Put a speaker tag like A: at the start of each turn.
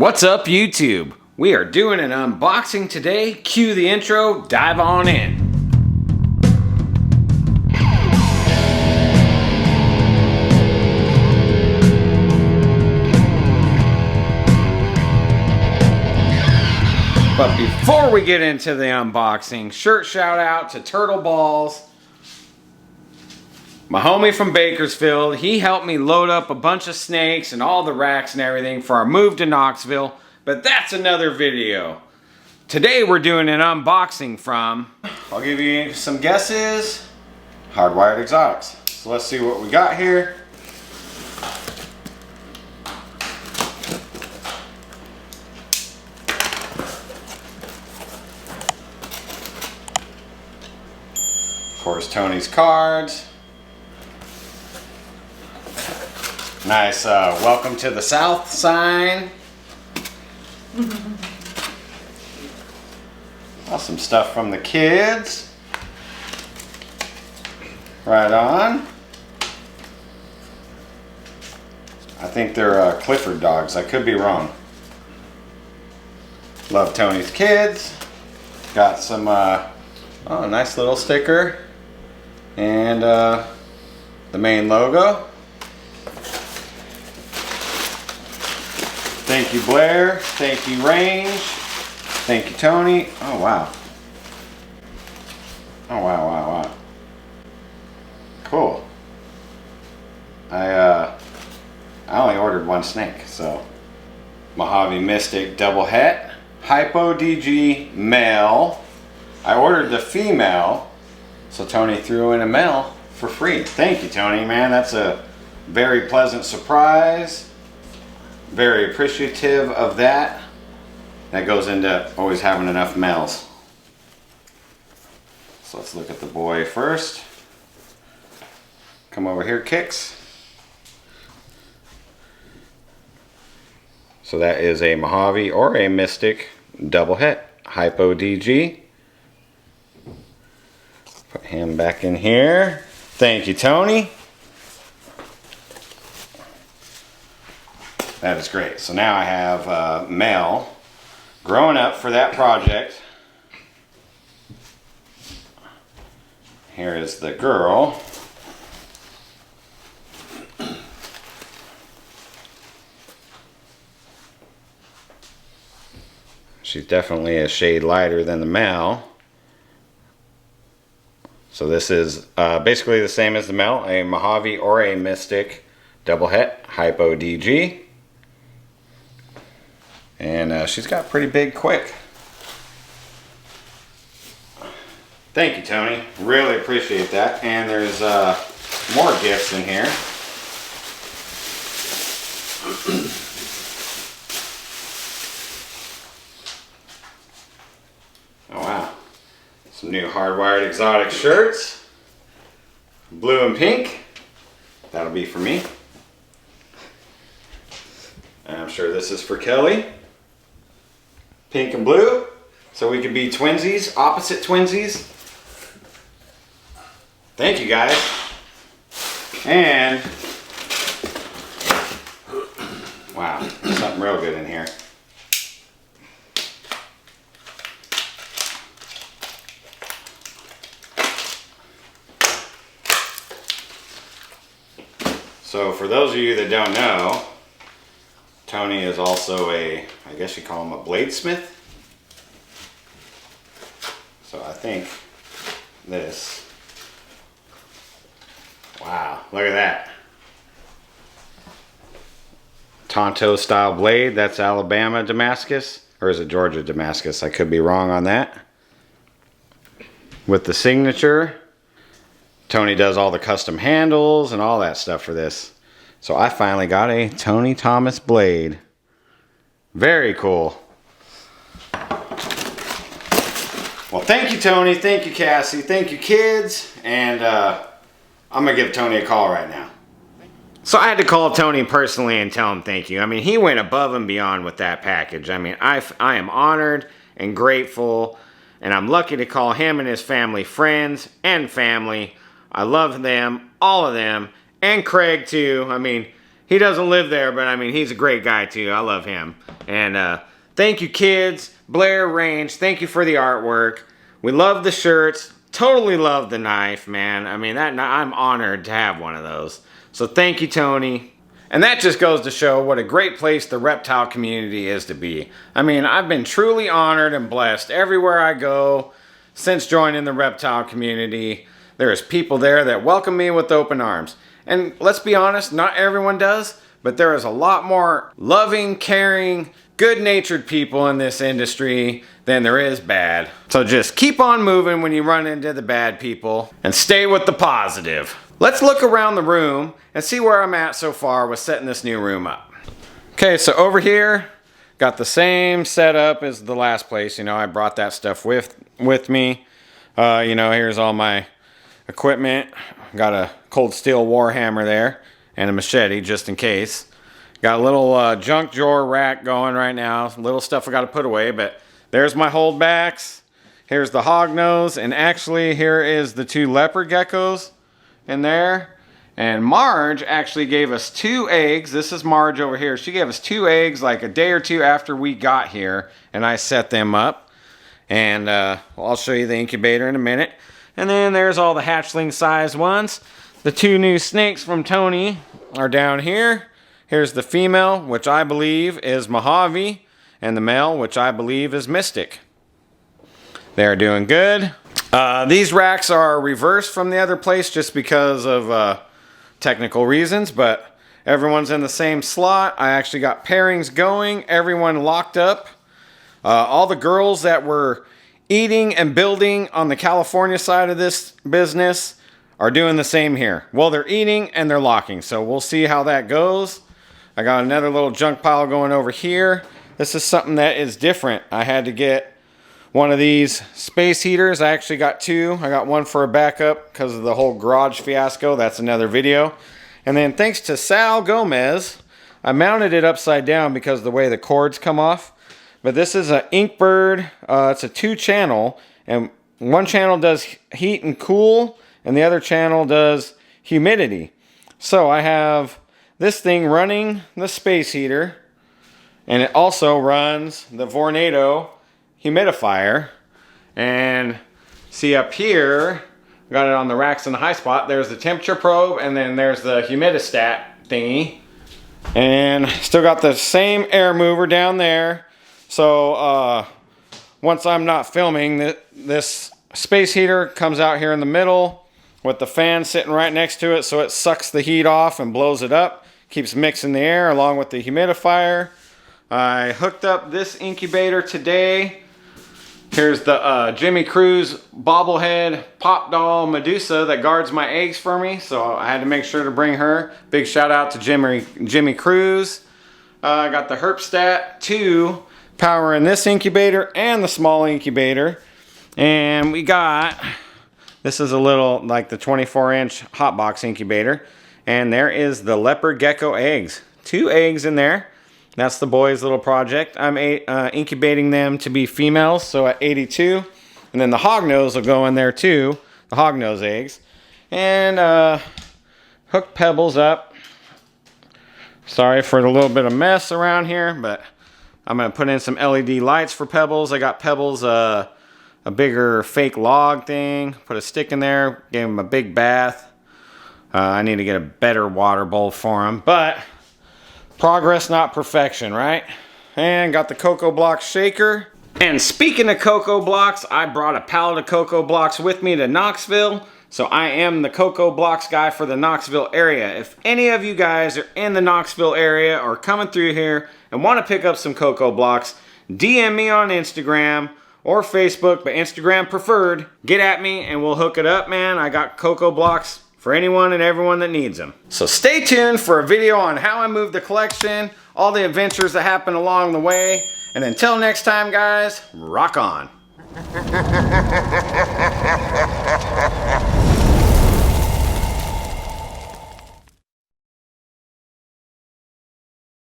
A: What's up, YouTube? We are doing an unboxing today. Cue the intro, dive on in. But before we get into the unboxing, shirt shout out to Turtle Balls. My homie from Bakersfield, he helped me load up a bunch of snakes and all the racks and everything for our move to Knoxville, but that's another video. Today we're doing an unboxing from, I'll give you some guesses, Hardwired Exotics. So let's see what we got here. Of course, Tony's cards. Nice welcome to the South sign. Awesome stuff from the kids. Right on. I think they're Clifford dogs. I could be wrong. Love Tony's kids. Got some, oh, nice little sticker. And the main logo. Thank you, Blair. Thank you, Range. Thank you, Tony. Oh, wow. Oh, wow, wow, wow. Cool. I only ordered one snake, so. Mojave Mystic Double Het. Hypo DG Male. I ordered the female, so Tony threw in a male for free. Thank you, Tony, man. That's a very pleasant surprise. Very appreciative of that. That goes into always having enough males. So let's look at the boy first. Come over here, Kicks. So that is a Mojave or a Mystic Double Het Hypo DG. Put him back in here. Thank you, Tony. That is great. So now I have male growing up for that project. Here is the girl. She's definitely a shade lighter than the male. So this is basically the same as the male, a Mojave or a Mystic Double Het Hypo DG. And she's got pretty big quick. Thank you, Tony. Really appreciate that. And there's more gifts in here. Oh, wow. Some new Hardwired Exotic shirts. Blue and pink. That'll be for me. And I'm sure this is for Kelly. Pink and blue, so we could be twinsies, opposite twinsies. Thank you, guys. And wow, something real good in here. So for those of you that don't know, Tony is also a, I guess you call him a bladesmith. So I think this, wow, look at that. Tonto style blade, that's Alabama Damascus, or is it Georgia Damascus? I could be wrong on that. With the signature, Tony does all the custom handles and all that stuff for this. So I finally got a Tony Thomas blade. Very cool. Well, thank you, Tony. Thank you, Cassie. Thank you, kids. And I'm going to give Tony a call right now. So I had to call Tony personally and tell him thank you. I mean, he went above and beyond with that package. I mean, I am honored and grateful. And I'm lucky to call him and his family friends and family. I love them, all of them. And Craig too. I mean, He doesn't live there, but I mean, he's a great guy too. I love him. And thank you, kids. Blair Range, thank you for the artwork. We love the shirts. Totally love the knife, man. I mean, I'm honored to have one of those. So thank you, Tony. And that just goes to show what a great place the reptile community is to be. I mean, I've been truly honored and blessed everywhere I go since joining the reptile community. There's people there that welcome me with open arms. And let's be honest, not everyone does, but there is a lot more loving, caring, good-natured people in this industry than there is bad. So just keep on moving when you run into the bad people and stay with the positive. Let's look around the room and see where I'm at so far with setting this new room up. Okay, so over here, got the same setup as the last place. You know, I brought that stuff with me. You know, here's all my equipment. Got a cold steel war hammer there and a machete just in case. Got a little junk drawer rack going right now. Little stuff I got to put away, but there's my holdbacks. Here's the hognose, and actually here is the 2 leopard geckos in there. And Marge actually gave us 2 eggs. This is Marge over here. She gave us 2 eggs like a day or 2 after we got here, and I set them up. And I'll show you the incubator in a minute. And then there's all the hatchling size ones. The 2 new snakes from Tony are down here. Here's the female, which I believe is Mojave, and the male, which I believe is Mystic. They're doing good. These racks are reversed from the other place just because of technical reasons, but everyone's in the same slot. I actually got pairings going, everyone locked up. All the girls that were eating and building on the California side of this business are doing the same here. Well, they're eating and they're locking, so we'll see how that goes. I got another little junk pile going over here. This is something that is different. I had to get one of these space heaters. I actually got 2. I got one for a backup because of the whole garage fiasco. That's another video. And then thanks to Sal Gomez, I mounted it upside down because of the way the cords come off. But this is an Inkbird. It's a 2-channel, and one channel does heat and cool, and the other channel does humidity. So I have this thing running the space heater, and it also runs the Vornado humidifier. And see up here, got it on the racks in the high spot. There's the temperature probe, and then there's the humidistat thingy. And still got the same air mover down there. So once I'm not filming, this space heater comes out here in the middle with the fan sitting right next to it, so it sucks the heat off and blows it up. Keeps mixing the air along with the humidifier. I hooked up this incubator today. Here's the Jimmy Cruz bobblehead pop doll Medusa that guards my eggs for me, so I had to make sure to bring her. Big shout out to Jimmy Cruz. I got the Herpstat 2 powering this incubator and the small incubator. And we got, this is a little like the 24-inch hot box incubator. And there is the leopard gecko eggs. 2 eggs in there. That's the boys' little project. I'm incubating them to be females, so at 82. And then the hognose will go in there too, the hognose eggs. And hooked Pebbles up. Sorry for the little bit of mess around here, but I'm going to put in some LED lights for Pebbles. I got Pebbles a bigger fake log thing. Put a stick in there. Gave him a big bath. I need to get a better water bowl for him. But progress, not perfection, right? And got the Cocoa Blocks shaker. And speaking of Cocoa Blocks, I brought a pallet of Cocoa Blocks with me to Knoxville. So I am the Cocoa Blocks guy for the Knoxville area. If any of you guys are in the Knoxville area or coming through here and want to pick up some Cocoa Blocks, DM me on Instagram or Facebook, but Instagram preferred. Get at me and we'll hook it up, man. I got Cocoa Blocks for anyone and everyone that needs them. So stay tuned for a video on how I moved the collection, all the adventures that happen along the way, and until next time, guys, rock on.